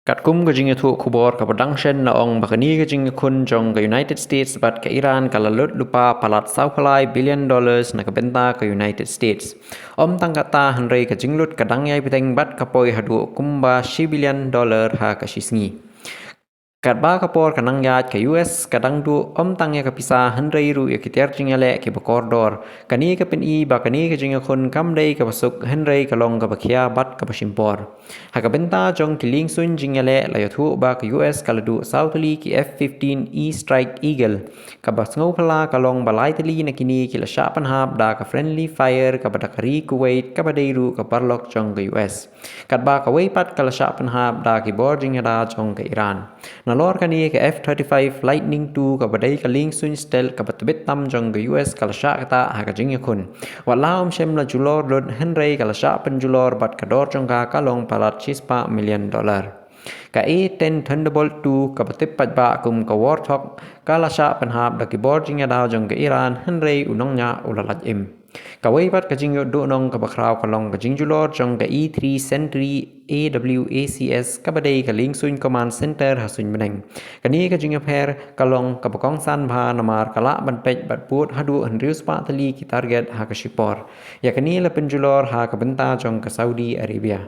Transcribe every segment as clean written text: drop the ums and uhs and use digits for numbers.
Kat kum ka jing thu khubor ka production na ong bakani ka jing kun jong ka United States bat ka Iran ka lalut lupa palat $1 billion na ka benta ka United States. Tang kata hanrei ka jinglut ka dangyai biteng bat ka poi hadu kumba $1 billion ha ka shisngi. Kat ba kapor kanang yat ke US kadang du tang ya kapisa hanrei ru ya kitiar jingale ke bakordor kani ka pen I ba kani ka jinga kun kamdei ka basuk hanrei ka long ka bakia bat ka pasimpor ha ka benta jong kiling sun jingale la yathu ba ka US kaladu Southly ki F-15E Strike Eagle ka basngau pala ka long balai tali na kini ki la shapan hab da ka friendly fire ka badakari Kuwait ka badeiru ka parlok jong ka US kat ba ka weipat ka la shapan hab da ki bor jingada jong ka Iran Nalor kani ke F-35 Lightning II ka badai ka ling sun stealth ka batbit tam jong ka US ka lasya kata ha ka jing yakun. Walaum shem la julor lod henrei ka lasya penjulor bat ka dor jong ka kalong palat $6 million. Ka A-10 Thunderbolt 2 ka batip patba kum ka Warthog ka lasya penhab da ki bor jing yadaw jong ka Iran henrei unong nya ulalat im. Kawai bat ka jing yod do nong ka bakraw ka long ka jing julor jong ka E-3 Sentry AWACS kabadai ka ling sun command center hasun meneng kani ka jinga pher kalong ka bakong san bha namar kala ban pej bat put hadu henrius pa tali ki target ha ka shipor ya kani la penjulor ha ka benta jong ka Saudi Arabia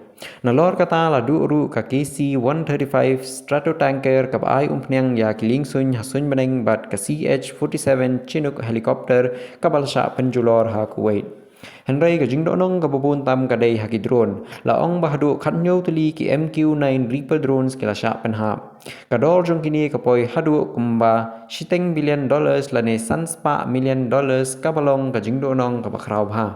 nalor kata la du ru ka KC-135 Stratotanker ka ai umpnyang ya ki ling sun hasun meneng bat ka CH-47 Chinook helicopter ka balsha penjulor ha Kuwait Henry ka jing donong ka babun tam ka day haki drone la ong bahadu khatnyo tuli ki MQ-9 Reaper drones kila sya penhap kadol jong kini ka poi hadu kumba $10 billion la ne $1 million ka balong ka jing donong ka bakraw bha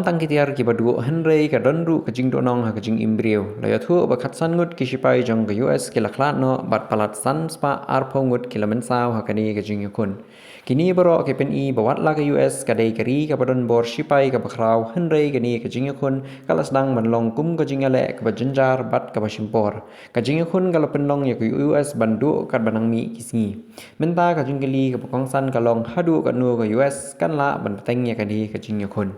tang kitiar ki badu Henry ka donru ka jing donong ha ka jing imbrio la yathu ba khatsan ngut ki sipai jong ka US kila khlat no bat palat san spa arpo ngut kila mensaw ha kani ka jing yakun Kini baro ke pen I bawat la ke US kadai kari ka badon bor sipai ka bakraw henrei kani ka jingakun kalas dang manlong kum ka jingale ka bajenjar bat ka basimpor ka jingakun kala penlong ya ke US bandu kat banang mi kisngi menta ka jinggali ka pokongsan kalong hadu ka nu ka US kan la ban teng ya kani ka jingakun